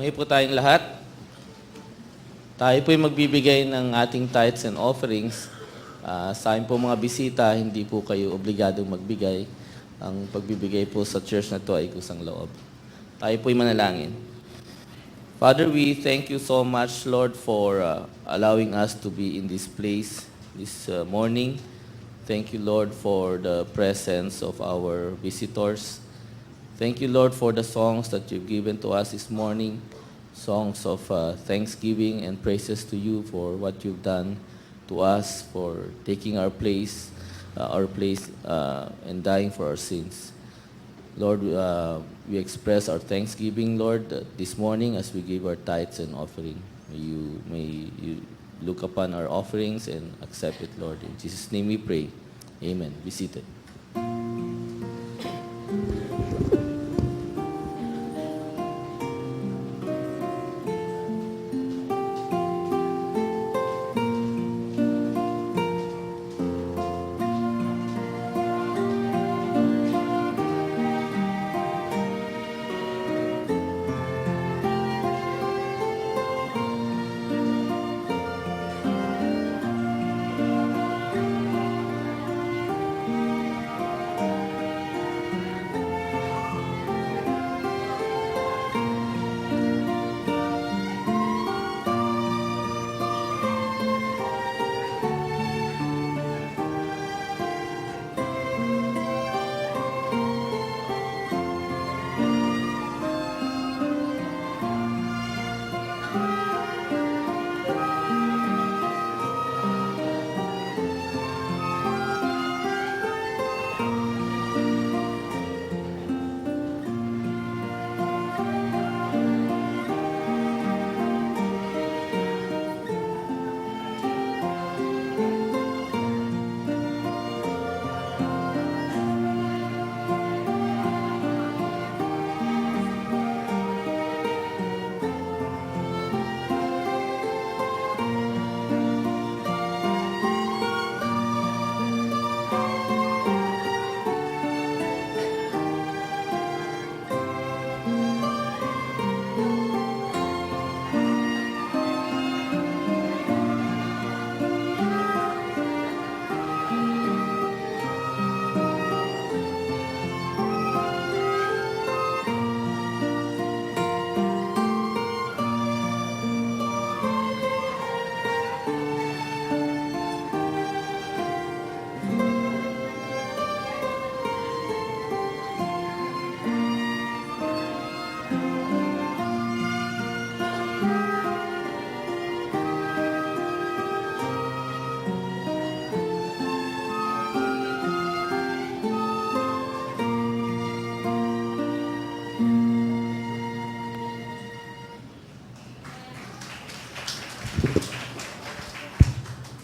Maingay po tayong lahat. Tayo po'y magbibigay ng ating tithes and offerings. Sa akin po mga bisita, hindi po kayo obligadong magbigay. Ang pagbibigay po sa church na to ay kusang loob. Tayo po'y manalangin. Father, we thank you so much, Lord, for allowing us to be in this place this morning. Thank you, Lord, for the presence of our visitors. Thank you, Lord, for the songs that you've given to us this morning, songs of thanksgiving and praises to you for what you've done to us, for taking our place and dying for our sins. Lord, we express our thanksgiving, Lord, this morning as we give our tithes and offering. May you look upon our offerings and accept it, Lord. In Jesus' name we pray. Amen. Be seated.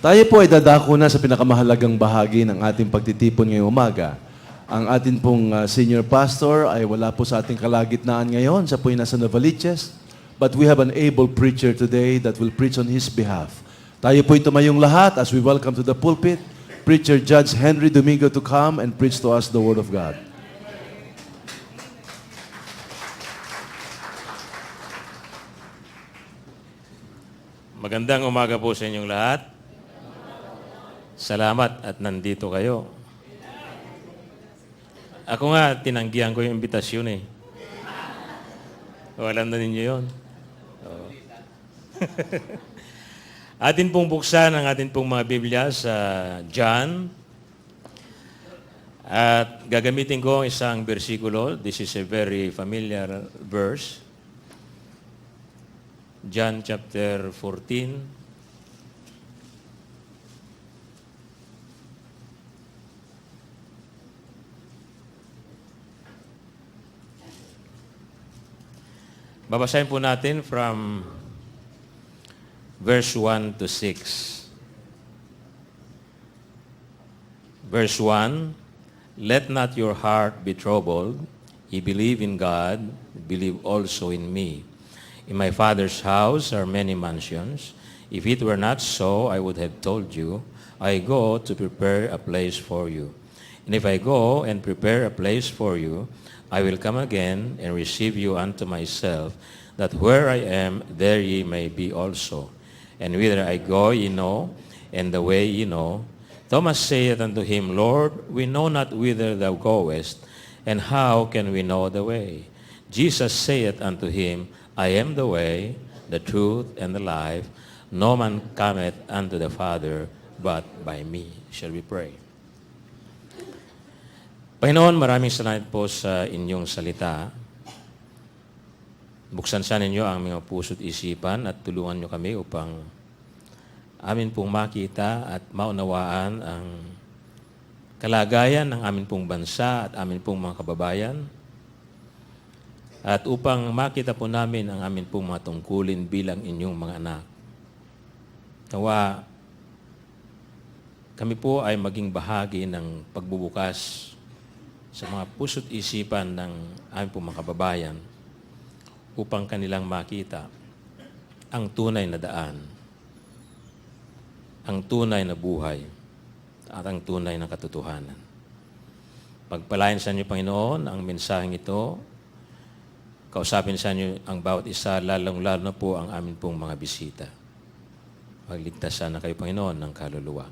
Tayo po ay dadako na sa pinakamahalagang bahagi ng ating pagtitipon ngayong umaga. Ang atin pong senior pastor ay wala po sa ating kalagitnaan ngayon. Siya po ay nasa Novaliches. But we have an able preacher today that will preach on his behalf. Tayo po ay tumayong lahat as we welcome to the pulpit Preacher Judge Henry Domingo to come and preach to us the Word of God. Magandang umaga po sa inyong lahat. Salamat at nandito kayo. Ako nga, tinanggihan ko yung imbitasyon eh. O, alam na ninyo yun. Oo. Atin pong buksan ang atin pong mga Biblia sa John. At gagamitin ko isang bersikulo. This is a very familiar verse. John chapter 14. Babasahin po natin from verse 1 to 6. Verse 1, let not your heart be troubled. Ye believe in God, believe also in me. In my Father's house are many mansions. If it were not so, I would have told you, I go to prepare a place for you. And if I go and prepare a place for you, I will come again and receive you unto myself, that where I am, there ye may be also. And whither I go, ye know, and the way ye know. Thomas saith unto him, Lord, we know not whither thou goest, and how can we know the way? Jesus saith unto him, I am the way, the truth, and the life. No man cometh unto the Father but by me. Shall we pray? Panginoon, maraming salamat po sa inyong salita. Buksan sa ninyo ang mga puso't isipan at tulungan nyo kami upang amin pong makita at maunawaan ang kalagayan ng amin pong bansa at amin pong mga kababayan. At upang makita po namin ang amin pong mga tungkulin bilang inyong mga anak. Nawa, kami po ay maging bahagi ng pagbubukas sa mga puso't isipan ng aming pong mga kababayan upang kanilang makita ang tunay na daan, ang tunay na buhay, at ang tunay na katotohanan. Pagpalain sa inyo, Panginoon, ang mensaheng ito. Kausapin sa inyo ang bawat isa, lalong-lalo na po ang amin pong mga bisita. Magligtas sana kayo, Panginoon, ng kaluluwa.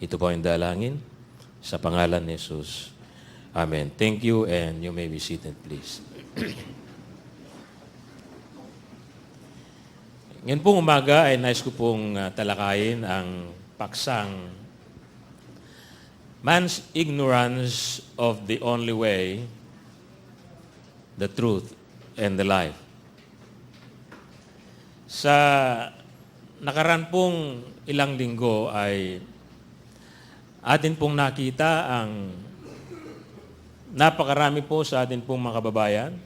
Ito po ang dalangin sa pangalan ni Jesus. Amen. Thank you, and you may be seated, please. Ngayon pong umaga ay nais ko pong talakayin ang paksang man's ignorance of the only way, the truth, and the life. Sa nakaraan pong ilang linggo ay atin pong nakita ang napakarami po sa atin pong mga kababayan.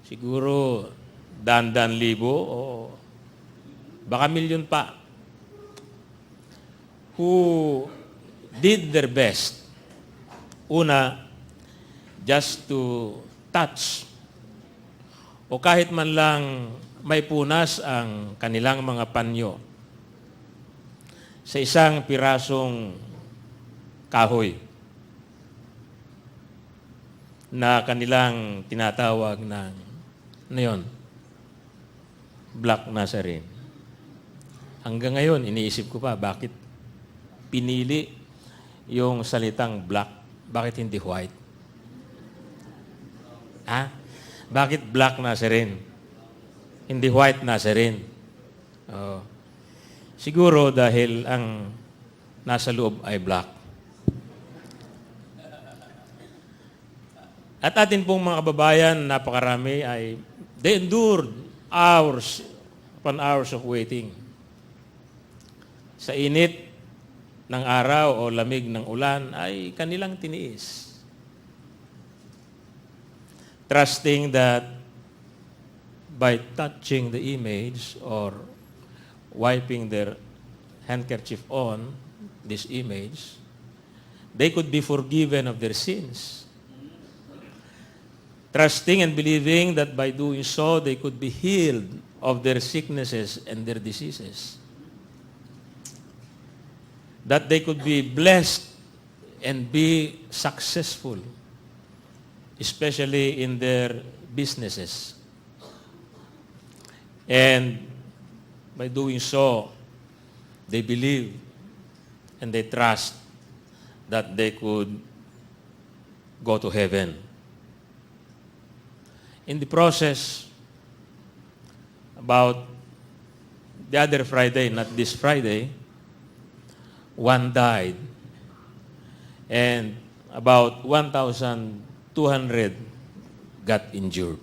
Siguro daan-daan libo o baka milyon pa who did their best. Una, just to touch o kahit man lang may punas ang kanilang mga panyo sa isang pirasong kahoy na kanilang tinatawag ng Black Nazarene. Hanggang ngayon, iniisip ko pa, bakit pinili yung salitang black? Bakit hindi white? Ha? Bakit Black Nazarene? Hindi White Nazarene? Oh. Siguro dahil ang nasa loob ay black. At atin pong mga kababayan, napakarami ay they endured hours upon hours of waiting. Sa init ng araw o lamig ng ulan ay kanilang tiniis. Trusting that by touching the image or wiping their handkerchief on this image, they could be forgiven of their sins. Trusting and believing that by doing so, they could be healed of their sicknesses and their diseases. That they could be blessed and be successful, especially in their businesses. And by doing so, they believe and they trust that they could go to heaven. In the process, about the other Friday, not this Friday, one died and about 1,200 got injured.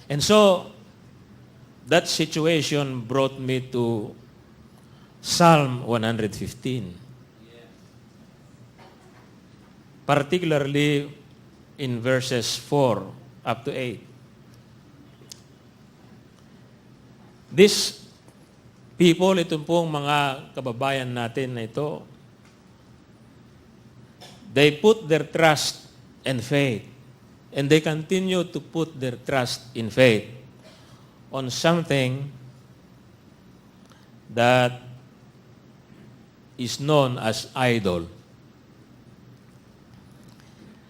And so, that situation brought me to Psalm 115. Particularly in verses 4 up to 8. These people, itong pong mga kababayan natin na ito, they put their trust and faith, and they continue to put their trust in faith on something that is known as idol.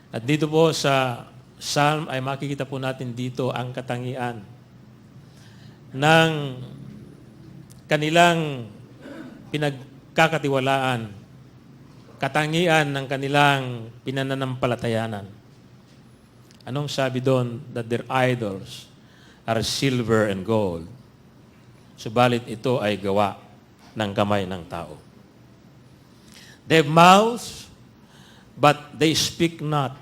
At dito po sa psalm ay makikita po natin dito ang katangian ng kanilang pinagkakatiwalaan, katangian ng kanilang pinananampalatayanan. Anong sabi doon? That their idols are silver and gold. Subalit ito ay gawa ng kamay ng tao. They have mouths, but they speak not.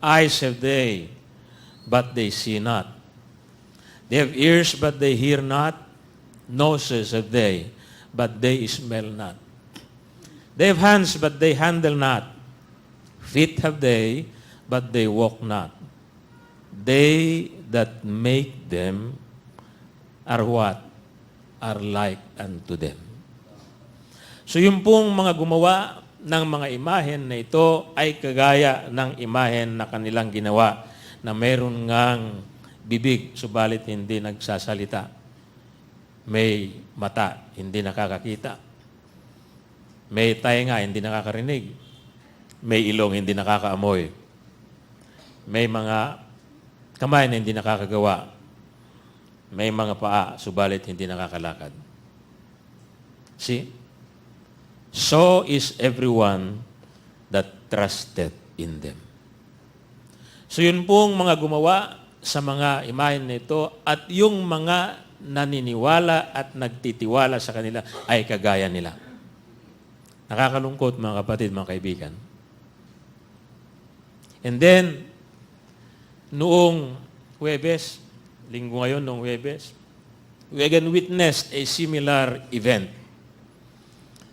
Eyes have they, but they see not. They have ears, but they hear not. Noses have they, but they smell not. They have hands, but they handle not. Feet have they, but they walk not. They that make them are what? Are like unto them. So yung pong mga gumawa ng mga imahen na ito ay kagaya ng imahen na kanilang ginawa na meron ngang bibig, subalit hindi nagsasalita. May mata, hindi nakakakita. May tainga, hindi nakakarinig. May ilong, hindi nakakaamoy. May mga kamay na hindi nakakagawa. May mga paa, subalit hindi nakakalakad. See? So is everyone that trusted in them. So yun pong mga gumawa sa mga imahen na ito at yung mga naniniwala at nagtitiwala sa kanila ay kagaya nila. Nakakalungkot mga kapatid, mga kaibigan. And then, noong Huwebes, linggo ngayon noong Huwebes, we again witnessed a similar event.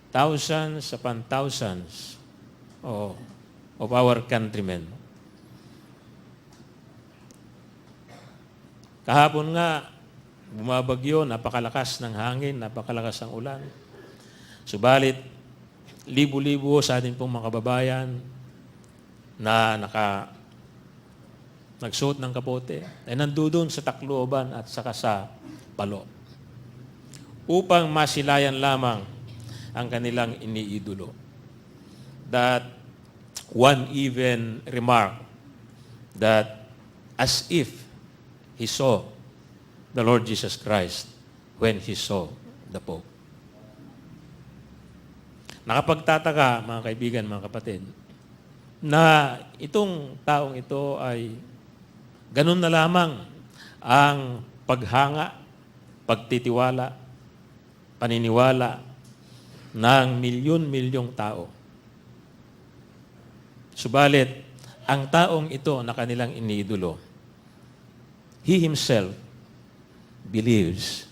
Thousands upon thousands of our countrymen. Kahapon nga, bumabagyo, napakalakas ng hangin, napakalakas ng ulan. Subalit, libo-libo sa ating pong mga kababayan na nagsuot ng kapote ay nandoon sa Tacloban at saka sa Palo upang masilayan lamang ang kanilang iniidolo. That one even remarked that as if he saw the Lord Jesus Christ when he saw the Pope. Nakapagtataka, mga kaibigan, mga kapatid, na itong taong ito ay ganun na lamang ang paghanga, pagtitiwala, paniniwala ng milyon-milyong tao. Subalit, ang taong ito na kanilang iniidolo, he himself believes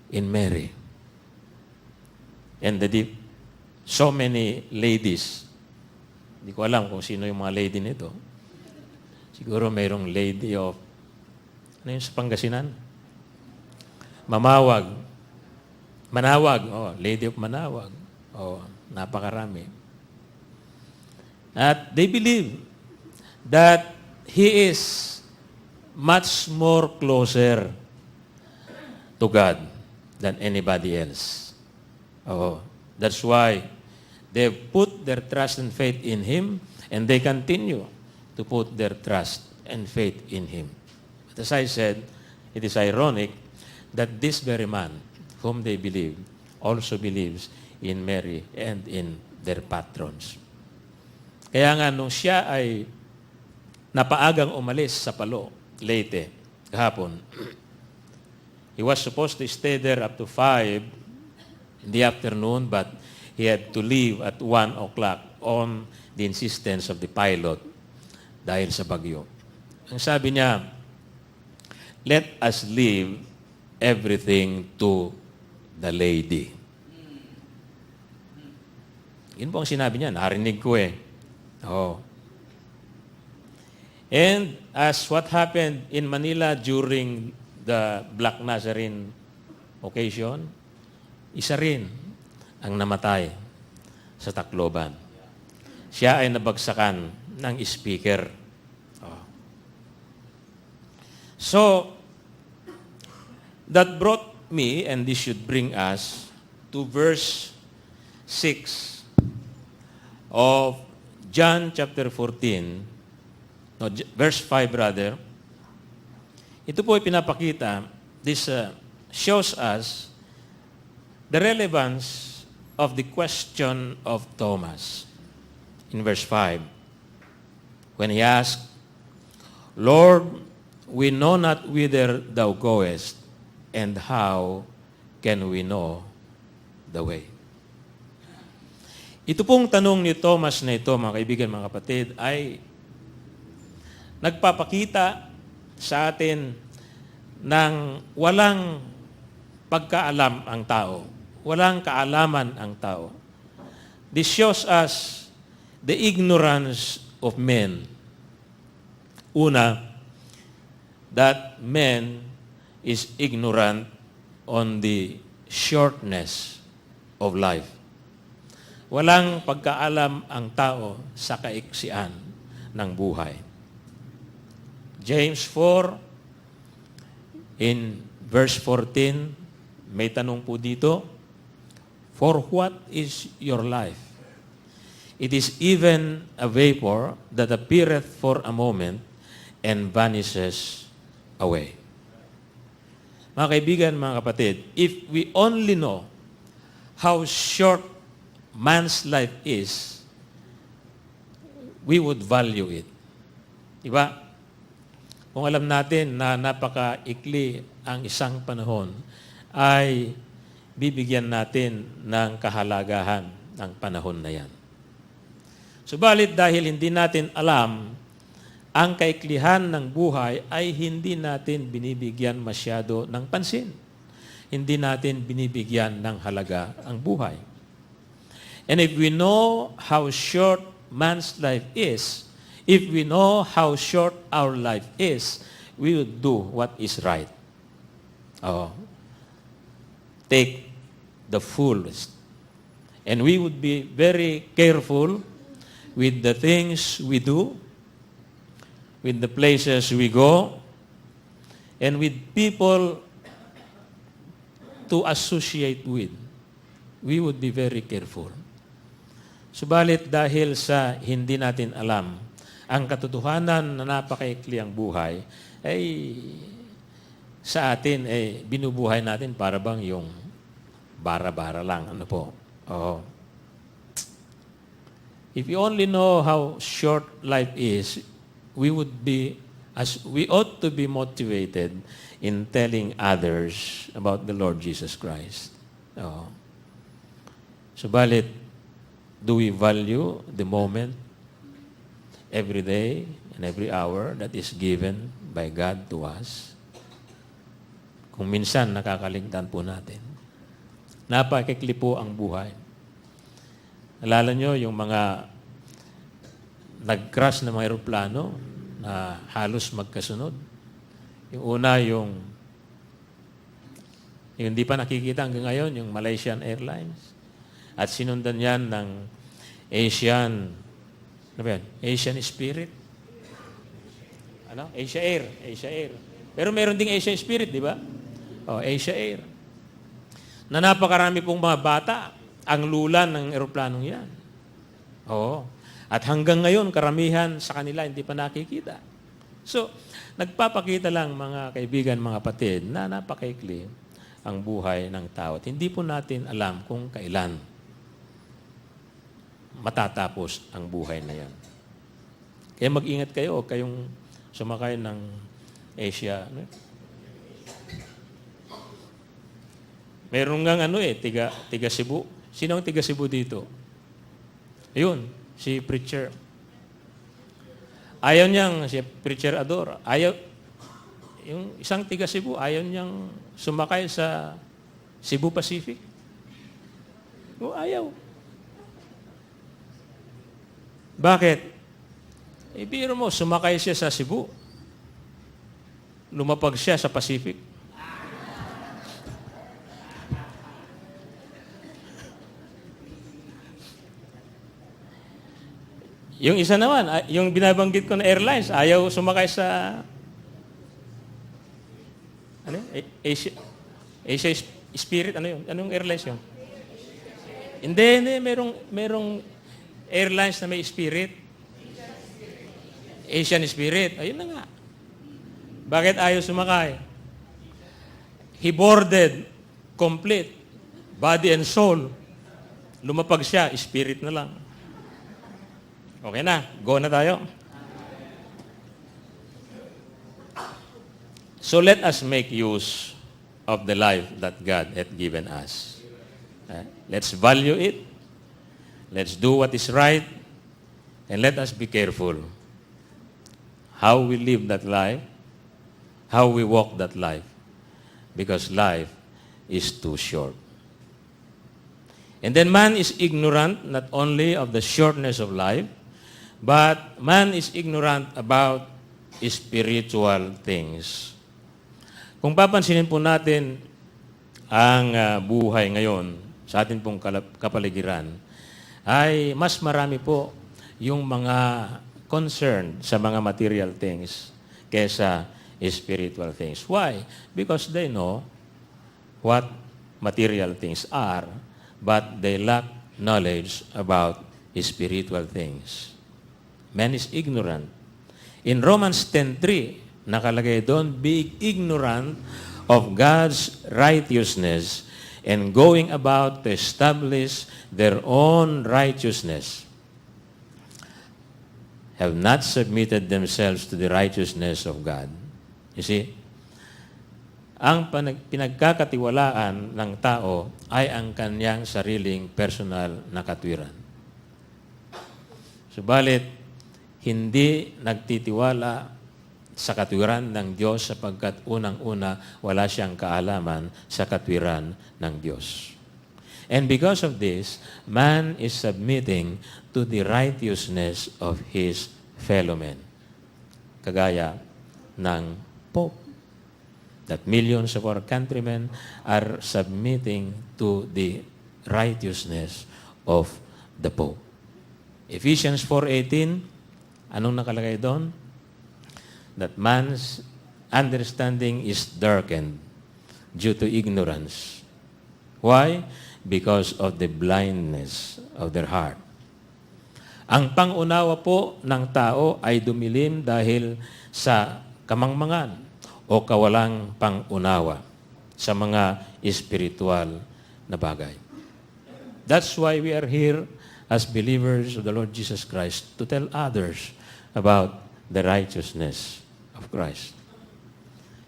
in Mary. And so many ladies, hindi ko alam kung sino yung mga lady nito. Siguro mayroong lady of, ano yun sa Pangasinan? Manawag, Lady of Manawag. Napakarami. At they believe that he is much more closer to God than anybody else. That's why they put their trust and faith in Him, and they continue to put their trust and faith in Him. But as I said, it is ironic that this very man, whom they believe, also believes in Mary and in their patrons. Kaya nga, nung siya ay napaagang umalis sa Palo, Leyte, kahapon, he was supposed to stay there up to 5 in the afternoon, but he had to leave at 1 o'clock on the insistence of the pilot dahil sa bagyo. Ang sabi niya, let us leave everything to the lady. Yun po ang sinabi niya. Narinig ko eh. And as what happened in Manila during the Black Nazarene occasion, isa rin ang namatay sa Tacloban. Siya ay nabagsakan ng speaker. So, that brought me, and this should bring us, to verse 6 of John chapter 14, no, verse 5 rather, ito po ay pinapakita, this shows us the relevance of the question of Thomas in verse 5. When he asked, Lord, we know not whither thou goest, and how can we know the way? Ito pong tanong ni Thomas na ito, mga kaibigan, mga kapatid, ay nagpapakita sa atin ng walang pagkaalam ang tao. Walang kaalaman ang tao. This shows us the ignorance of men. Una, that man is ignorant on the shortness of life. Walang pagkaalam ang tao sa kaiksian ng buhay. James 4, in verse 14, may tanong po dito, for what is your life? It is even a vapor that appeareth for a moment and vanishes away. Mga kaibigan, mga kapatid, if we only know how short man's life is, we would value it. Diba? Kung alam natin na napakaikli ang isang panahon, ay bibigyan natin ng kahalagahan ng panahon na yan. Subalit dahil hindi natin alam ang kaiklihan ng buhay, ay hindi natin binibigyan masyado ng pansin. Hindi natin binibigyan ng halaga ang buhay. And if we know how short man's life is, if we know how short our life is, we would do what is right. Take the fullest. And we would be very careful with the things we do, with the places we go, and with people to associate with. We would be very careful. Subalit dahil sa hindi natin alam ang katotohanan na napakaikli ang buhay, ay sa atin binubuhay natin para bang yung bara-bara lang. Ano po? If you only know how short life is, we ought to be motivated in telling others about the Lord Jesus Christ. Subalit, do we value the moment, every day, and every hour that is given by God to us? Kung minsan nakakaligtaan po natin. Napakikli po ang buhay. Alala nyo yung mga nag-crash na mga aeroplano na halos magkasunod. Yung una, yung hindi pa nakikita hanggang ngayon, yung Malaysian Airlines. At sinundan yan ng Asian Spirit. Asia Air. Pero meron ding Asian Spirit, di ba? Asia Air. Na napakarami pong mga bata ang lulan ng eroplanong yan. At hanggang ngayon, karamihan sa kanila hindi pa nakikita. So, nagpapakita lang mga kaibigan, mga kapatid, na napakaikli ang buhay ng tao. At hindi po natin alam kung kailan matatapos ang buhay na yan. Kaya mag-ingat kayo, o kayong sumakay ng Asia. Meron ngang tiga Cebu. Sino ang tiga Cebu dito? Ayun, si Preacher. Ayaw niyang, si Preacher Ador, yung isang tiga Cebu, ayaw niyang sumakay sa Cebu Pacific. Ayaw. Bakit? Biro mo, sumakay siya sa Cebu. Lumapag siya sa Pacific. Yung isa naman, yung binabanggit ko na airlines, ayaw sumakay sa Asia Spirit, ano yun? Anong airlines yun? Hindi, merong airlines na may Spirit. Asian spirit. Ayun na nga. Bakit ayaw sumakay? He boarded, complete, body and soul. Lumapag siya, spirit na lang. Okay na, go na tayo. So let us make use of the life that God hath given us. Let's value it. Let's do what is right. And let us be careful how we live that life, how we walk that life. Because life is too short. And then man is ignorant not only of the shortness of life, but man is ignorant about spiritual things. Kung papansinin po natin ang buhay ngayon sa atin pong kapaligiran, ay mas marami po yung mga concerned sa mga material things kesa spiritual things. Why? Because they know what material things are, but they lack knowledge about spiritual things. Man is ignorant. In Romans 10:3, nakalagay doon, being ignorant of God's righteousness and going about to establish their own righteousness, have not submitted themselves to the righteousness of God. You see, ang pinagkakatiwalaan ng tao ay ang kanyang sariling personal na katwiran. Subalit, hindi nagtitiwala sa katwiran ng Diyos sapagkat unang-una wala siyang kaalaman sa katwiran ng Diyos. And because of this, man is submitting to the righteousness of his fellow men. Kagaya ng Pope. That millions of our countrymen are submitting to the righteousness of the Pope. Ephesians 4:18, anong nakalagay doon? That man's understanding is darkened due to ignorance. Why? Because of the blindness of their heart. Ang pangunawa po ng tao ay dumilim dahil sa kamangmangan o kawalang pangunawa sa mga espiritual na bagay. That's why we are here as believers of the Lord Jesus Christ to tell others about the righteousness of Christ.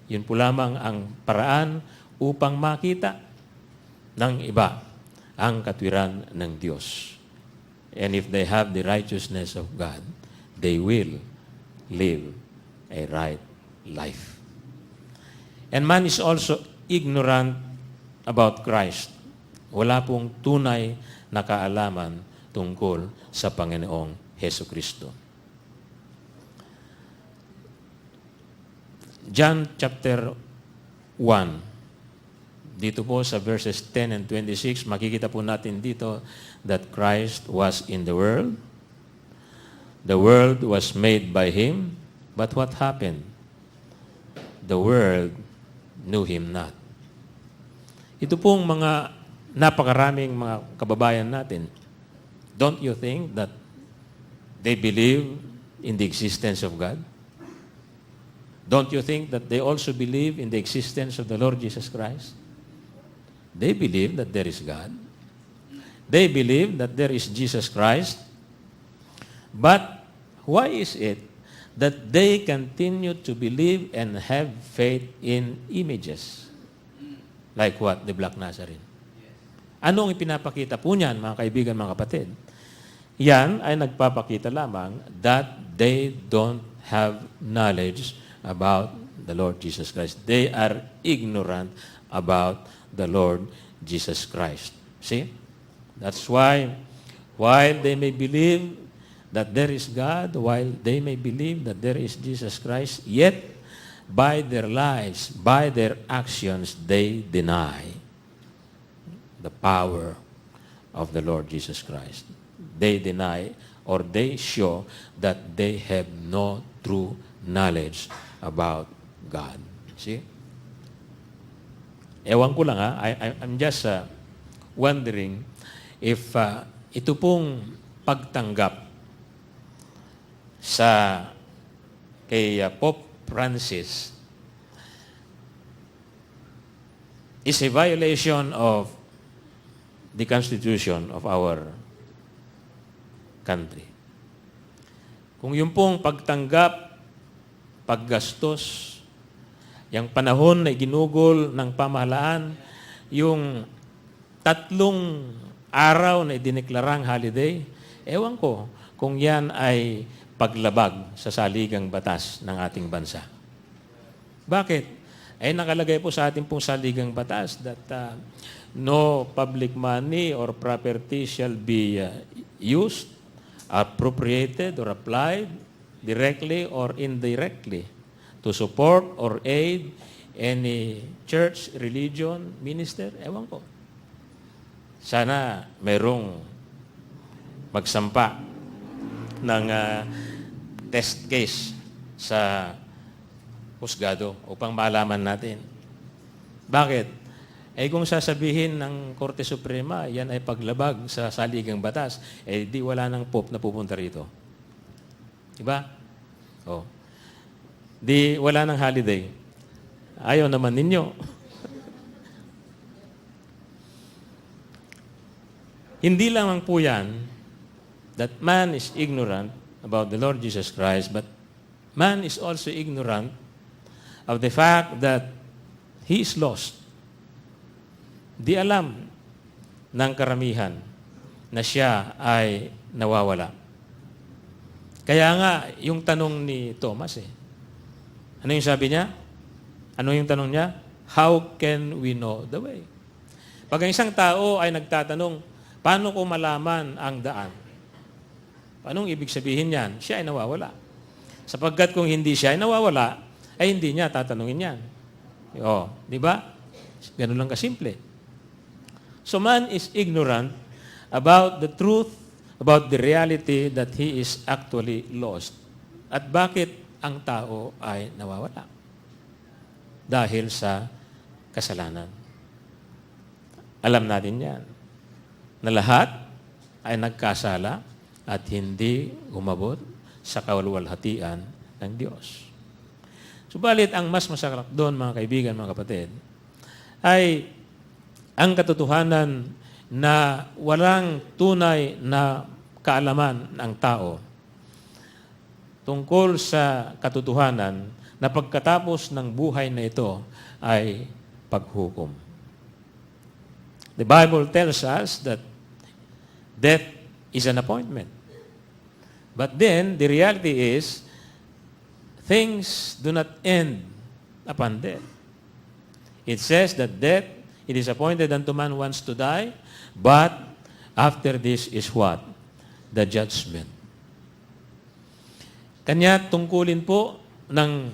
Yun po lamang ang paraan upang makita ng iba ang katwiran ng Diyos. And if they have the righteousness of God, they will live a right life. And man is also ignorant about Christ. Wala pong tunay na kaalaman tungkol sa Panginoong Hesukristo. John chapter 1, dito po sa verses 10 and 26, makikita po natin dito that Christ was in the world was made by Him, but what happened? The world knew Him not. Ito pong mga napakaraming mga kababayan natin, don't you think that they believe in the existence of God? Don't you think that they also believe in the existence of the Lord Jesus Christ? They believe that there is God. They believe that there is Jesus Christ. But why is it that they continue to believe and have faith in images? Like what? The Black Nazarene. Ano ang ipinapakita po niyan, mga kaibigan, mga kapatid? Yan ay nagpapakita lamang that they don't have knowledge about the Lord Jesus Christ. They are ignorant about the Lord Jesus Christ. See? That's why, while they may believe that there is God, while they may believe that there is Jesus Christ, yet by their lives, by their actions, they deny the power of the Lord Jesus Christ. They deny or they show that they have no true knowledge about God. See? Ewan ko lang I'm just wondering if ito pong pagtanggap sa kay Pope Francis is a violation of the Constitution of our country. Kung yung pong pagtanggap, paggastos, yung panahon na ginugol ng pamahalaan, yung 3 araw na idineklarang holiday, ewan ko kung yan ay paglabag sa saligang batas ng ating bansa. Bakit? Ay nakalagay po sa ating pong saligang batas that no public money or property shall be used, appropriated or applied directly or indirectly to support or aid any church, religion, minister. Ewan ko. Sana merong magsampa ng test case sa husgado upang malaman natin. Bakit? Eh kung sasabihin ng Korte Suprema, yan ay paglabag sa saligang batas, eh di wala ng Pope na pupunta rito. Diba? Oh. Di wala ng holiday. Ayaw naman ninyo. Hindi lamang po yan that man is ignorant about the Lord Jesus Christ, but man is also ignorant of the fact that he is lost. Di alam ng karamihan na siya ay nawawala. Kaya nga, yung tanong ni Thomas ano yung sabi niya? Ano yung tanong niya? How can we know the way? Pag ang isang tao ay nagtatanong, paano ko malaman ang daan? Anong ibig sabihin niyan? Siya ay nawawala. Sapagkat kung hindi siya ay nawawala, ay hindi niya tatanungin yan. Di ba? Ganun lang kasimple. So man is ignorant about the truth, about the reality that he is actually lost. At bakit ang tao ay nawawala? Dahil sa kasalanan. Alam natin yan, na lahat ay nagkasala at hindi umabot sa kaluwalhatian ng Diyos. Subalit, ang mas masarap doon, mga kaibigan, mga kapatid, ay ang katotohanan na walang tunay na kaalaman ng tao tungkol sa katotohanan na pagkatapos ng buhay na ito ay paghukom. The Bible tells us that death is an appointment. But then, the reality is, things do not end upon death. It says that death, it is appointed unto man once to die, but after this is what? The judgment. Kanya tungkulin po ng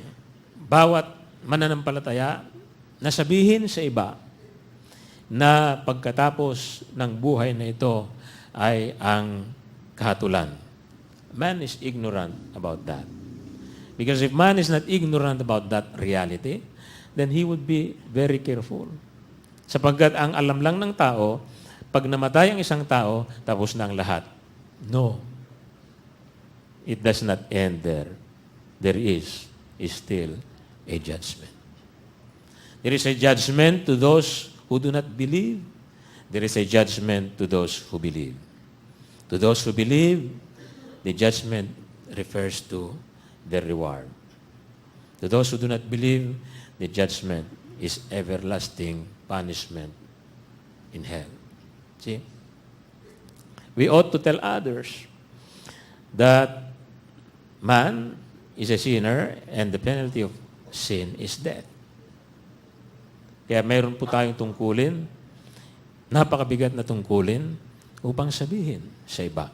bawat mananampalataya na sabihin sa iba na pagkatapos ng buhay na ito ay ang kahatulan. Man is ignorant about that. Because if man is not ignorant about that reality, then he would be very careful. Sapagkat ang alam lang ng tao, pag namatay ang isang tao, tapos na ang lahat. No. It does not end there. There is still a judgment. There is a judgment to those who do not believe. There is a judgment to those who believe. To those who believe, the judgment refers to their reward. To those who do not believe, the judgment is everlasting punishment in hell. See? We ought to tell others that man is a sinner and the penalty of sin is death. Kaya mayroon po tayong tungkulin, napakabigat na tungkulin, upang sabihin sa iba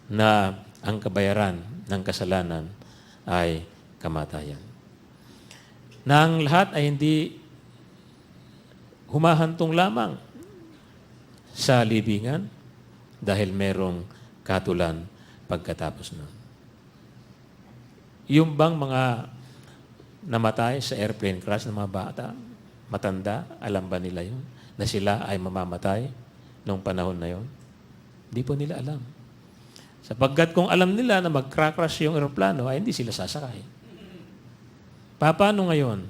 na ang kabayaran ng kasalanan ay kamatayan. Na ang lahat ay hindi humahantong lamang sa libingan dahil merong katulan pagkatapos nun. Yung bang mga namatay sa airplane crash ng mga bata, matanda, alam ba nila yun? Na sila ay mamamatay noong panahon na yun? Hindi po nila alam. Sapagkat kung alam nila na mag-crash yung eroplano, ay hindi sila sasakay. Paano ngayon?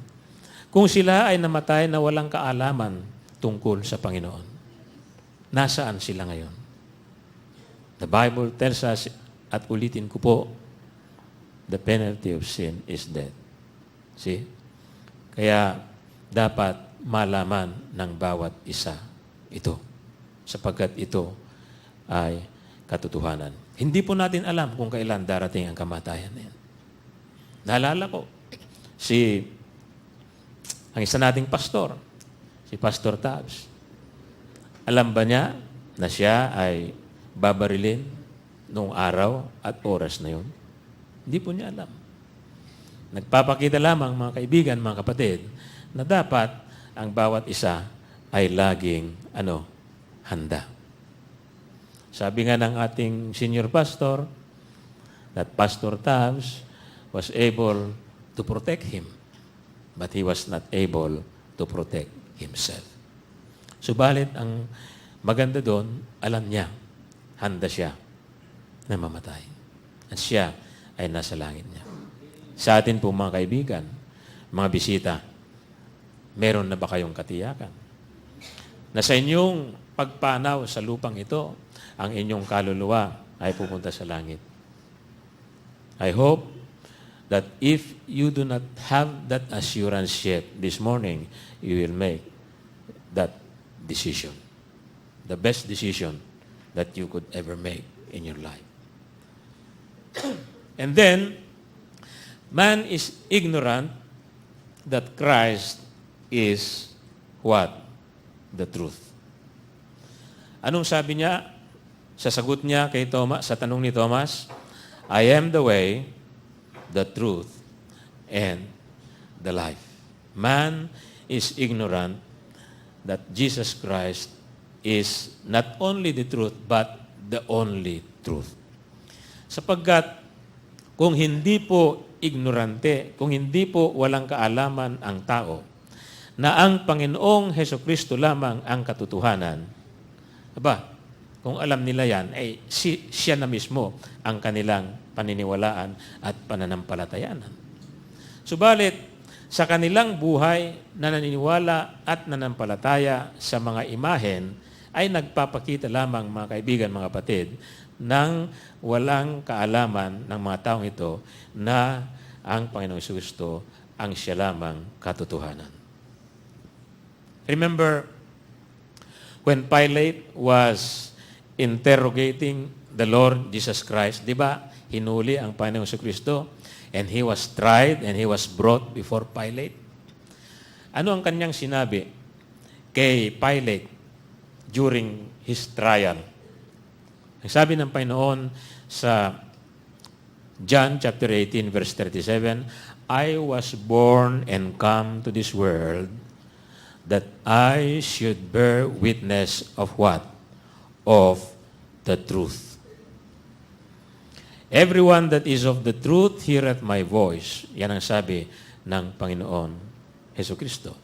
Kung sila ay namatay na walang kaalaman tungkol sa Panginoon, nasaan sila ngayon? The Bible tells us, at ulitin ko po, the penalty of sin is death. See? Kaya dapat malaman ng bawat isa ito, sapagkat ito ay katotohanan. Hindi po natin alam kung kailan darating ang kamatayan na yan. Naalala ko, ang isa nating pastor, si Pastor Tabs. Alam ba niya na siya ay babarilin noong araw at oras na yun? Hindi po niya alam. Nagpapakita lamang, mga kaibigan, mga kapatid, na dapat ang bawat isa ay laging handa. Sabi nga ng ating senior pastor, that Pastor Tabs was able to protect him, but he was not able to protect himself. Subalit, ang maganda doon, alam niya, handa siya na mamatay. At siya ay nasa langit niya. Sa atin po mga kaibigan, mga bisita, meron na ba kayong katiyakan? Na sa inyong pagpanaw sa lupang ito, ang inyong kaluluwa ay pupunta sa langit. I hope that if you do not have that assurance yet this morning, you will make that decision. The best decision that you could ever make in your life. And then, man is ignorant that Christ is what? The truth. Anong sabi niya? Sa sagot niya kay Thomas, sa tanong ni Thomas, I am the way, the truth, and the life. Man is ignorant that Jesus Christ is not only the truth, but the only truth. Sapagkat kung hindi po ignorante, kung hindi po walang kaalaman ang tao, na ang Panginoong Hesukristo lamang ang katotohanan, kung alam nila yan, ay siya na mismo ang kanilang paniniwalaan at pananampalatayanan. Subalit, sa kanilang buhay na naniniwala at nanampalataya sa mga imahen, ay nagpapakita lamang, mga kaibigan, mga kapatid, ng walang kaalaman ng mga taong ito na ang Panginoong Kristo ang siya lamang katotohanan. Remember, when Pilate was interrogating the Lord Jesus Christ, di ba, hinuli ang Panginoong Kristo, and He was tried and He was brought before Pilate. Ano ang kanyang sinabi kay Pilate during his trial? Ang sabi ng Panginoon sa John chapter 18, verse 37, I was born and come to this world that I should bear witness of what? Of the truth. Everyone that is of the truth heareth my voice. Yan ang sabi ng Panginoon Hesukristo.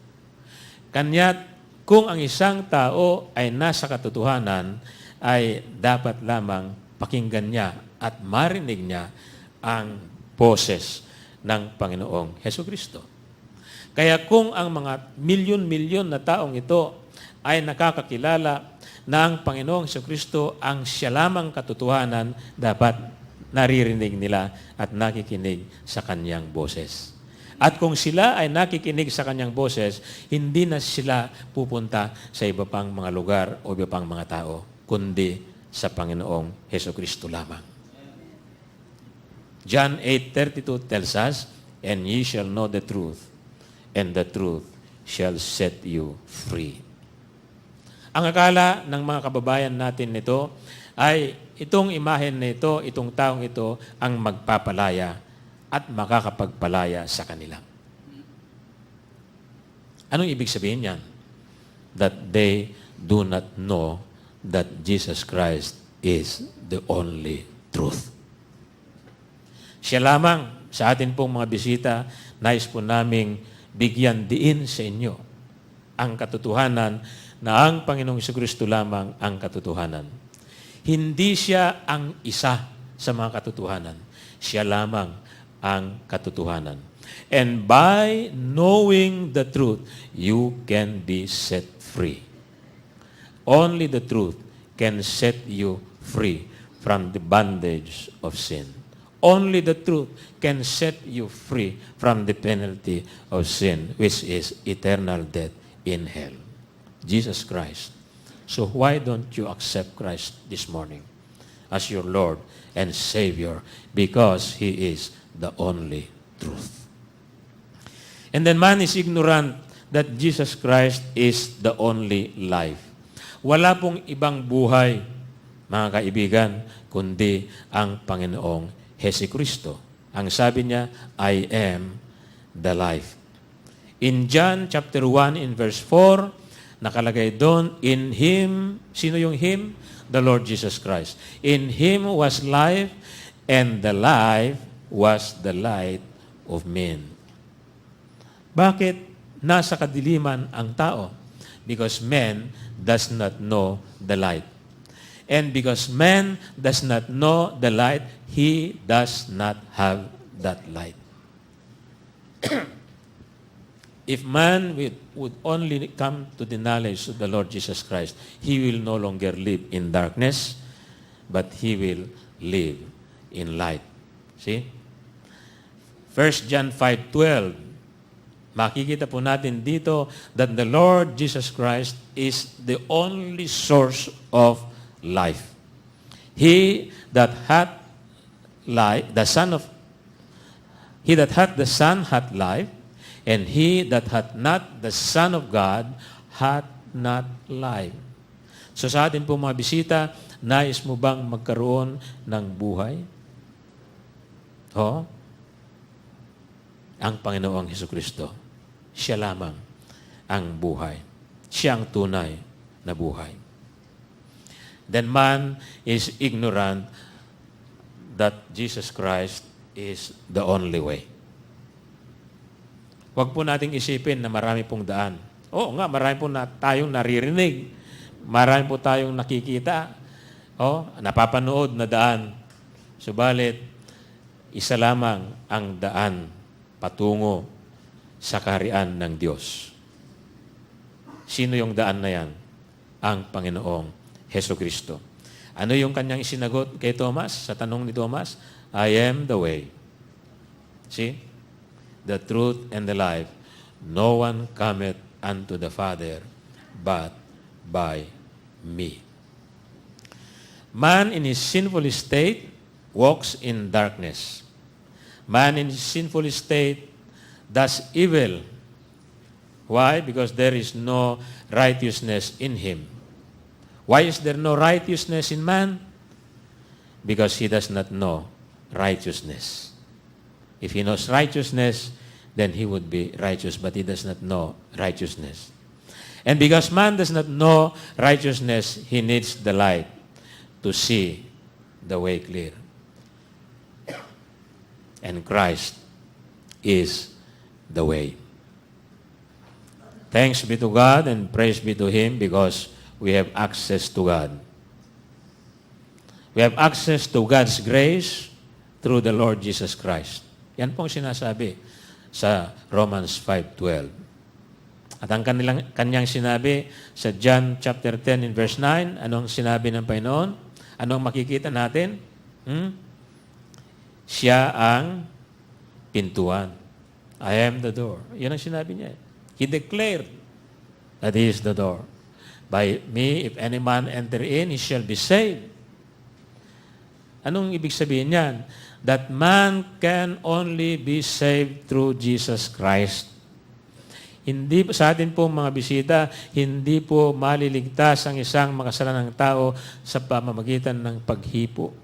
Kanya't kung ang isang tao ay nasa katotohanan, ay dapat lamang pakinggan niya at marinig niya ang boses ng Panginoong Hesukristo. Kaya kung ang mga milyon-milyon na taong ito ay nakakakilala na ang Panginoong Hesukristo ang siya lamang katotohanan, dapat naririnig nila at nakikinig sa kanyang boses. At kung sila ay nakikinig sa kanyang boses, hindi na sila pupunta sa iba pang mga lugar o iba pang mga tao, kundi sa Panginoong Hesukristo lamang. John 8:32 tells us, and ye shall know the truth, and the truth shall set you free. Ang akala ng mga kababayan natin nito ay itong imahen na ito, itong taong ito, ang magpapalaya at makakapagpalaya sa kanila. Anong ibig sabihin yan? That they do not know that Jesus Christ is the only truth. Siya lamang, sa atin pong mga bisita, nais po naming bigyan diin sa inyo ang katotohanan na ang Panginoong Jesucristo lamang ang katotohanan. Hindi siya ang isa sa mga katotohanan. Siya lamang ang katotohanan. And by knowing the truth, you can be set free. Only the truth can set you free from the bondage of sin. Only the truth can set you free from the penalty of sin, which is eternal death in hell. Jesus Christ. So why don't you accept Christ this morning as your Lord and Savior? Because He is the only truth. And then man is ignorant that Jesus Christ is the only life. Wala pong ibang buhay, mga kaibigan, kundi ang Panginoong Jesucristo. Ang sabi niya, I am the life. In John chapter 1 in verse 4, nakalagay doon, in Him, sino yung Him? The Lord Jesus Christ. In Him was life, and the life was the light of men. Bakit nasa kadiliman ang tao? Because man does not know the light. And because man does not know the light, he does not have that light. If man would only come to the knowledge of the Lord Jesus Christ, he will no longer live in darkness, but he will live in light. See? 1 John 5:12, makikita po natin dito that the Lord Jesus Christ is the only source of life. He that hath life, he that hath the Son hath life, and he that hath not the Son of God hath not life. So sa atin po mga bisita, nais mo bang magkaroon ng buhay? Ang Panginoong Hesukristo, siya lamang ang buhay. Siya ang tunay na buhay. Then man is ignorant that Jesus Christ is the only way. Huwag po nating isipin na marami pong daan. Oo nga, marami po tayong naririnig. Marami po tayong nakikita. Napapanood na daan. Subalit, isa lamang ang daan patungo sa kaharian ng Diyos. Sino yung daan na yan? Ang Panginoong Jesucristo. Ano yung kanyang isinagot kay Thomas? Sa tanong ni Thomas, I am the way. See? The truth and the life. No one cometh unto the Father but by me. Man in his sinful state walks in darkness. Man in his sinful state does evil. Why? Because there is no righteousness in him. Why is there no righteousness in man? Because he does not know righteousness. If he knows righteousness, then he would be righteous, but he does not know righteousness. And because man does not know righteousness, he needs the light to see the way clear. And Christ is the way. Thanks be to God and praise be to Him because we have access to God. We have access to God's grace through the Lord Jesus Christ. Yan pong sinasabi sa Romans 5:12. At ang kanyang sinabi sa John chapter 10 in verse 9, anong sinabi ng Panginoon? Anong makikita natin? Siya ang pintuan. I am the door. Yan ang sinabi niya. He declared that He is the door. By me, if any man enter in, he shall be saved. Anong ibig sabihin niyan? That man can only be saved through Jesus Christ. Hindi sa atin po mga bisita, hindi po maliligtas ang isang makasalanang tao sa pamamagitan ng paghipo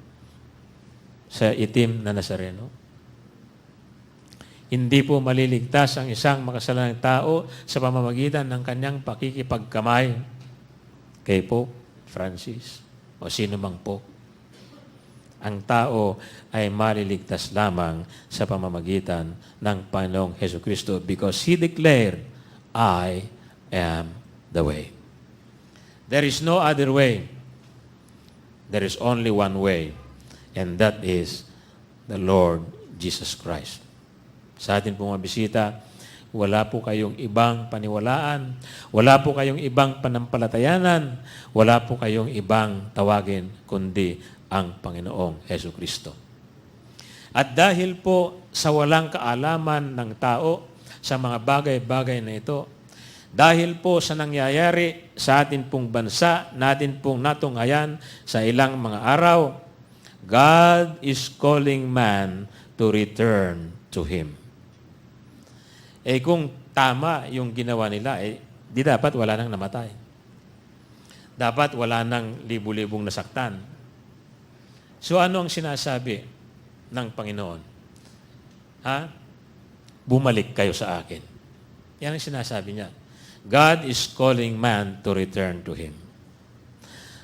sa itim na Nazareno. Hindi po maliligtas ang isang makasalanang tao sa pamamagitan ng kanyang pakikipagkamay kay Pope Francis o sino mang Pope. Ang tao ay maliligtas lamang sa pamamagitan ng Panginoong Jesucristo because He declared, I am the way. There is no other way. There is only one way. and that is the Lord Jesus Christ. Sa atin pong mga bisita, wala po kayong ibang paniwalaan, wala po kayong ibang panampalatayanan, wala po kayong ibang tawagin kundi ang Panginoong Hesukristo. At dahil po sa walang kaalaman ng tao sa mga bagay-bagay na ito, dahil po sa nangyayari sa atin pong bansa, natin pong natunghayan sa ilang mga araw, God is calling man to return to Him. Kung tama yung ginawa nila, di dapat wala nang namatay. Dapat wala nang libu-libong nasaktan. So ano ang sinasabi ng Panginoon? Bumalik kayo sa akin. Yan ang sinasabi niya. God is calling man to return to Him.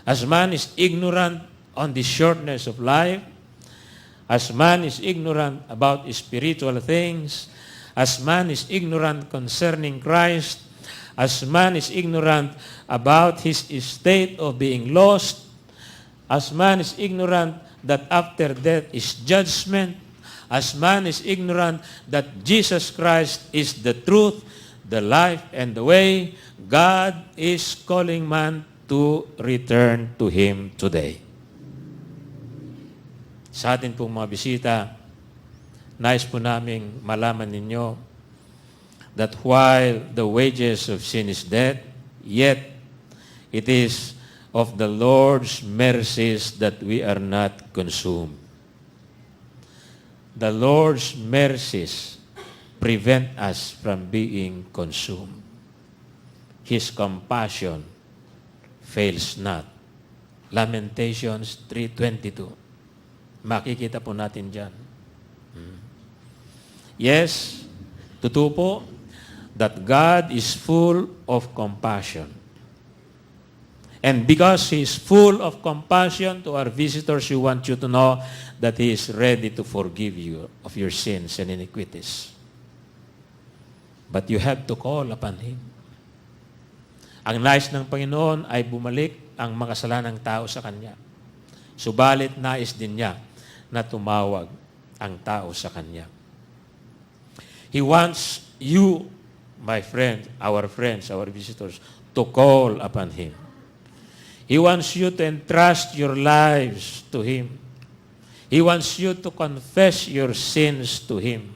As man is ignorant on the shortness of life, as man is ignorant about spiritual things, as man is ignorant concerning Christ, as man is ignorant about his state of being lost, as man is ignorant that after death is judgment, as man is ignorant that Jesus Christ is the truth, the life, and the way, God is calling man to return to Him today. Sa atin pong mga bisita, nais po naming malaman ninyo that while the wages of sin is death, yet it is of the Lord's mercies that we are not consumed. The Lord's mercies prevent us from being consumed. His compassion fails not. Lamentations 3:22. Makikita po natin dyan. Yes, totoo po that God is full of compassion. And because He is full of compassion to our visitors, we want you to know that He is ready to forgive you of your sins and iniquities. But you have to call upon Him. Ang nais ng Panginoon ay bumalik ang makasalanang tao sa Kanya. Subalit nais din Niya na tumawag ang tao sa Kanya. He wants you, my friend, our friends, our visitors, to call upon Him. He wants you to entrust your lives to Him. He wants you to confess your sins to Him.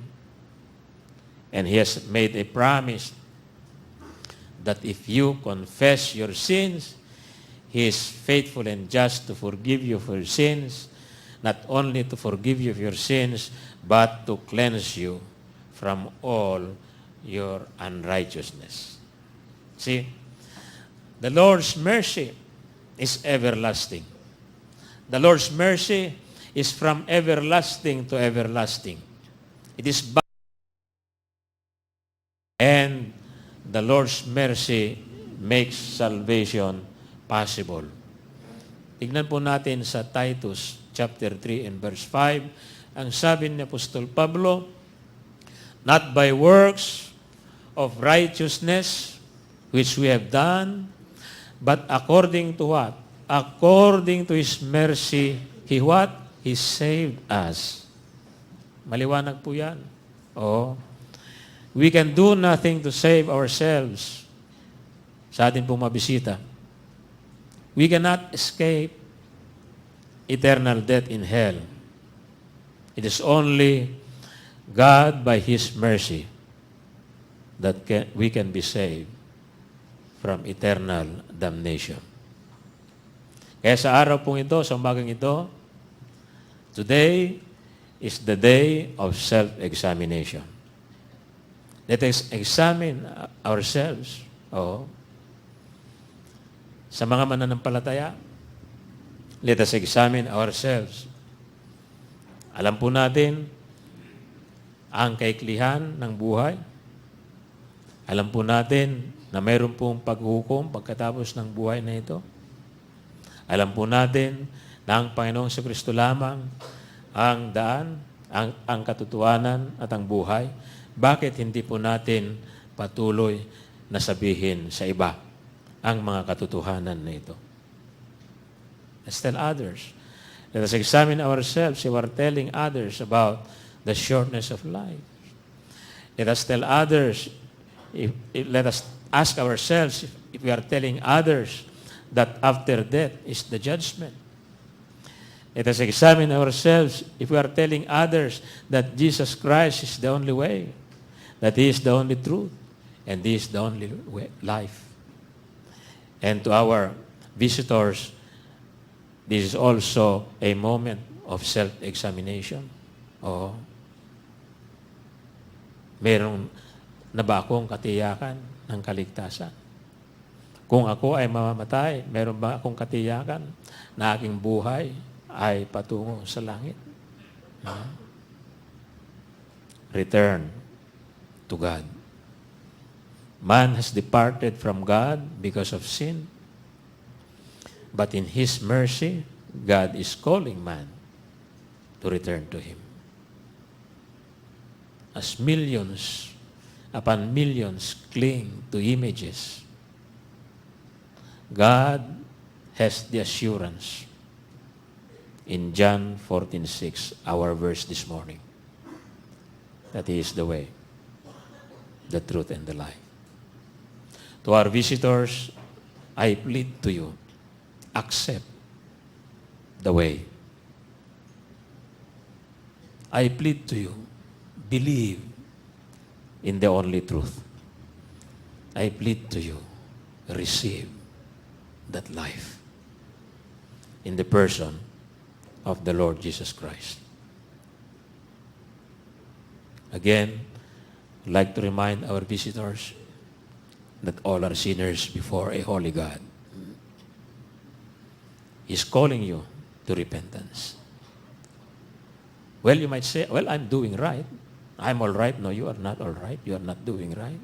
And He has made a promise that if you confess your sins, He is faithful and just to forgive you for your sins, not only to forgive you of your sins, but to cleanse you from all your unrighteousness. See, the Lord's mercy is everlasting. The Lord's mercy is from everlasting to everlasting. It is and the Lord's mercy makes salvation possible. Tignan po natin sa Titus chapter 3 and verse 5. Ang sabi ni Apostol Pablo, not by works of righteousness which we have done, but according to what? According to His mercy, He what? He saved us. Maliwanag po yan. Oo. We can do nothing to save ourselves. Sa atin pong mabisita. We cannot escape eternal death in hell. It is only God by His mercy that we can be saved from eternal damnation. Kaya sa araw pong ito, sa umagang ito, today is the day of self-examination. Let us examine ourselves. Oh. Sa mga mananampalataya, let us examine ourselves. Alam po natin ang kaiklihan ng buhay. Alam po natin na mayroon pong paghukom pagkatapos ng buhay na ito. Alam po natin na ang Panginoong Kristo lamang ang daan, ang katotohanan at ang buhay. Bakit hindi po natin patuloy na sabihin sa iba ang mga katotohanan na ito? Let's tell others. Let us examine ourselves if we are telling others about the shortness of life. Let us tell others, let us ask ourselves if we are telling others that after death is the judgment. Let us examine ourselves if we are telling others that Jesus Christ is the only way, that He is the only truth, and He is the only life. And to our visitors, this is also a moment of self-examination. O, meron na ba akong katiyakan ng kaligtasan? Kung ako ay mamamatay, meron ba akong katiyakan na aking buhay ay patungo sa langit? Return to God. Man has departed from God because of sin. But in His mercy, God is calling man to return to Him. As millions upon millions cling to images, God has the assurance in John 14:6, our verse this morning, that He is the way, the truth, and the life. To our visitors, I plead to you, accept the way. I plead to you, believe in the only truth. I plead to you, receive that life in the person of the Lord Jesus Christ. Again, I'd like to remind our visitors that all are sinners before a holy God. He's calling you to repentance. Well, you might say, well, I'm doing right. I'm all right. No, you are not all right. You are not doing right.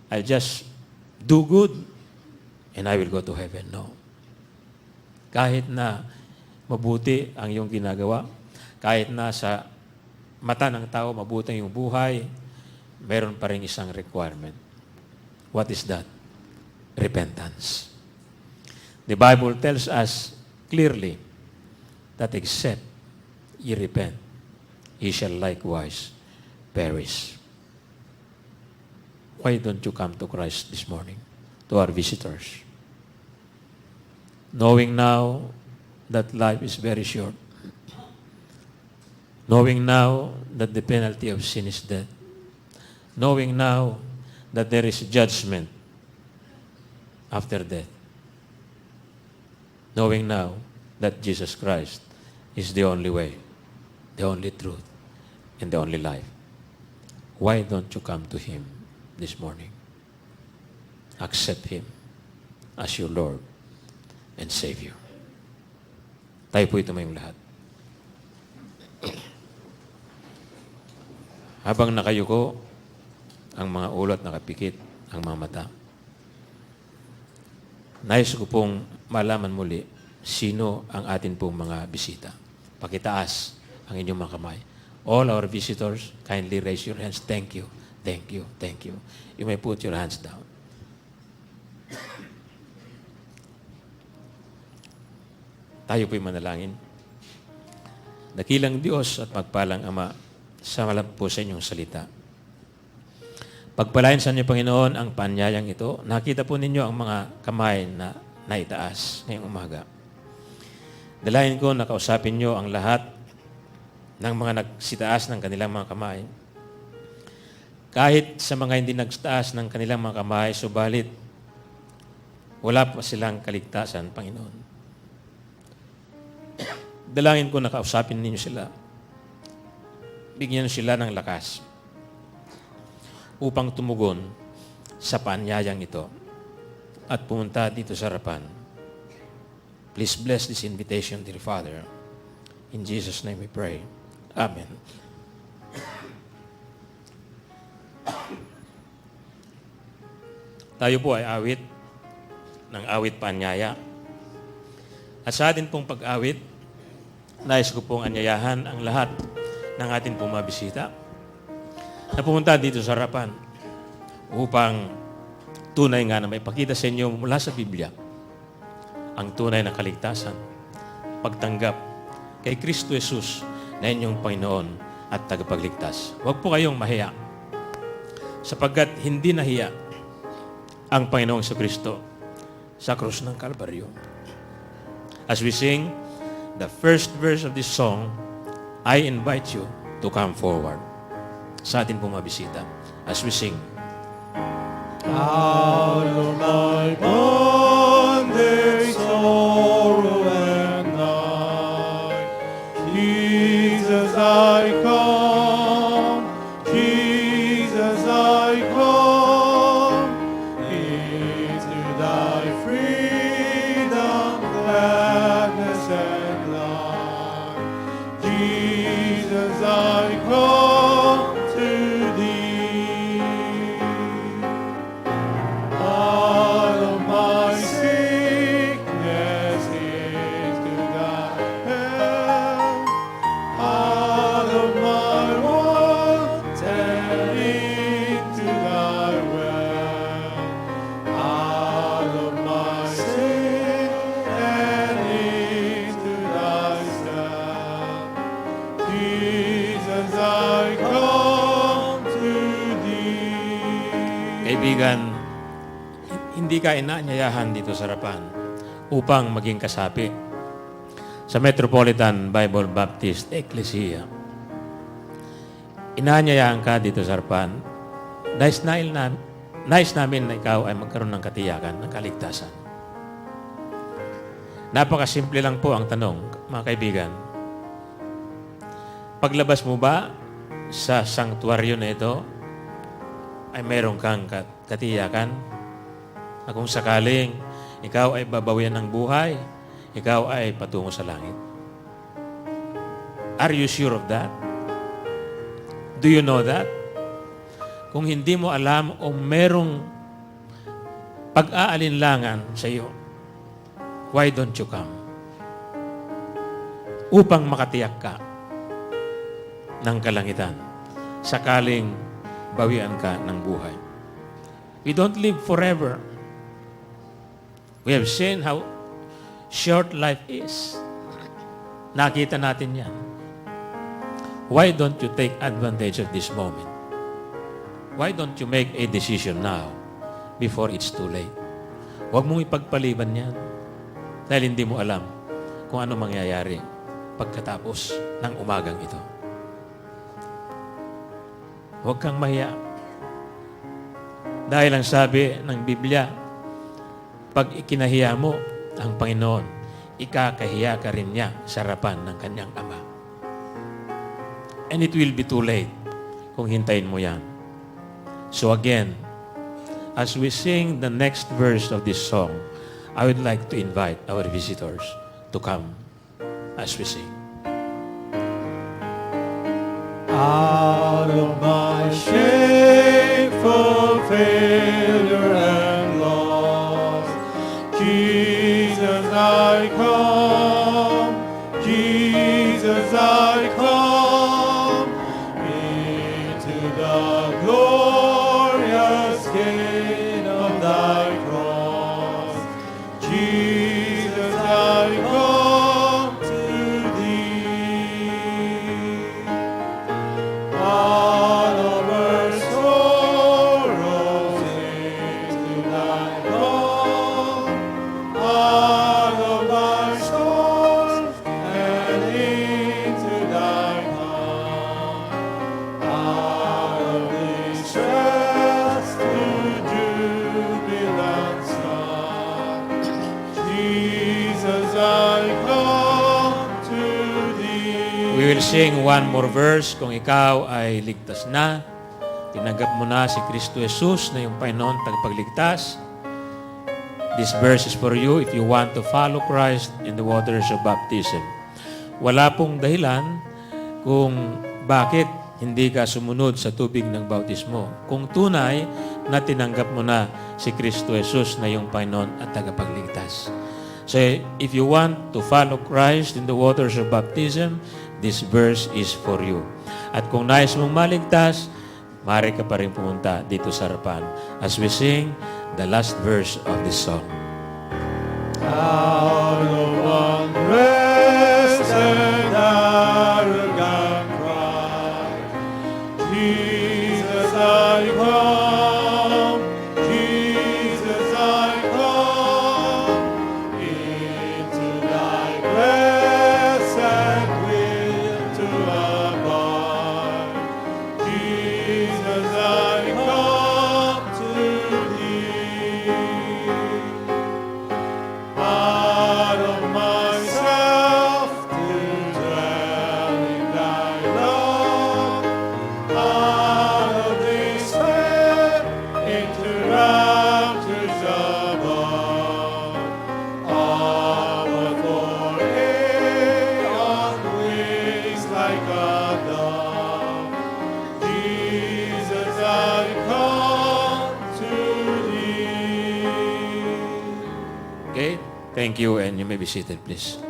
I'll just do good and I will go to heaven. No. Kahit na mabuti ang iyong ginagawa, kahit na sa mata ng tao mabuti ang iyong buhay, meron pa rin isang requirement. What is that? Repentance. The Bible tells us clearly that except ye repent, ye shall likewise perish. Why don't you come to Christ this morning, to our visitors? Knowing now that life is very short, knowing now that the penalty of sin is death, knowing now that there is judgment after death, knowing now that Jesus Christ is the only way, the only truth, and the only life. Why don't you come to Him this morning? Accept Him as your Lord and Savior. Tayo po tumayong lahat. Habang nakayuko, ang mga ulo at nakapikit ang mga mata, nais ko pong malaman muli sino ang atin pong mga bisita. Pakitaas ang inyong mga kamay. All our visitors, kindly raise your hands. Thank you, thank you, thank you. You may put your hands down. Tayo po'y manalangin. Dakilang Diyos at magpalang Ama, samalang po sa inyong salita. Pagpalain sa inyo, Panginoon, ang panyayang ito. Nakita po ninyo ang mga kamay na naitaas ngayong umaga. Dalayan ko, nakausapin nyo ang lahat ng mga nagsitaas ng kanilang mga kamay. Kahit sa mga hindi nagtaas ng kanilang mga kamay, subalit wala pa silang kaligtasan, Panginoon. Dalangin ko, nakausapin ninyo sila. Bigyan sila ng lakas upang tumugon sa paanyayang ito at pumunta dito sa harapan. Please bless this invitation, dear Father. In Jesus' name we pray. Amen. Tayo po ay awit ng awit paanyaya. At sa atin pong pag-awit, nais ko pong anyayahan ang lahat ng ating pong mga bisita na pumunta dito sa harapan upang tunay nga na may pakita sa inyo mula sa Biblia ang tunay na kaligtasan. Pagtanggap kay Kristo Jesus na inyong Panginoon at tagapagligtas. Huwag po kayong mahiya, sapagkat hindi nahiya ang Panginoong Kristo sa krus ng Kalbaryo. As we sing the first verse of this song, I invite you to come forward. Sa atin pong mabisita as we sing. Out of my bondage, sorrow and night, Jesus I come, Jesus I come, into thy freedom, gladness and light. Jesus I come to thee. All of my sickness into thy hand, all of my want and into thy well, all of my sin and into thyself. Jesus, I come to thee. Kaibigan, hindi ka inaanyayahan dito sa harapan upang maging kasapi sa Metropolitan Bible Baptist Ecclesia. Inaanyayahan ka dito sa harapan nais namin na ikaw ay magkaroon ng katiyakan, ng kaligtasan. Napakasimple lang po ang tanong, mga kaibigan. Paglabas mo ba sa sanktuaryo na ito, ay meron kang katiyakan na kung sakaling ikaw ay babawian ng buhay, ikaw ay patungo sa langit? Are you sure of that? Do you know that? Kung hindi mo alam o merong pag-aalinlangan sa iyo, why don't you come? Upang makatiyak ka ng kalangitan, sakaling bawian ka ng buhay. We don't live forever. We have seen how short life is. Nakita natin yan. Why don't you take advantage of this moment? Why don't you make a decision now before it's too late? Huwag mong ipagpaliban yan dahil hindi mo alam kung ano mangyayari pagkatapos ng umagang ito. Huwag kang mahiya. Dahil ang sabi ng Biblia, pag ikinahiya mo ang Panginoon, ikakahiya ka rin niya sa harapan ng kanyang Ama. And it will be too late kung hintayin mo yan. So again, as we sing the next verse of this song, I would like to invite our visitors to come as we sing. Out of my shameful failure and loss, Jesus I come, Jesus I come, into the glorious gain of thy cross. Jesus I come to thee. All of our sorrows into thy love, all of our souls and into thy heart, out of distress to jubilant song. Jesus, I come to thee. We will sing one more verse. Kung ikaw ay ligtas na, tinanggap mo na si Kristo Jesus na yung Panginoon tagapagligtas, this verse is for you if you want to follow Christ in the waters of baptism. Wala pong dahilan kung bakit hindi ka sumunod sa tubig ng bautismo. Kung tunay na tinanggap mo na si Kristo Jesus na yung Panginoon at tagapagligtas. So if you want to follow Christ in the waters of baptism, this verse is for you. At kung nais mong maligtas, maaari ka pa rin pumunta dito sa harapan as we sing the last verse of this song. out of unrest and arrogant pride. Jesus, I come. Jesus, I come into thy blessed will to abide. Jesus, I come to thee. Out of myself to dwell in thy love, out of despair into raptures above, onward for on wings like a dove. Jesus, I come to thee. Okay, thank you, and you may be seated, please.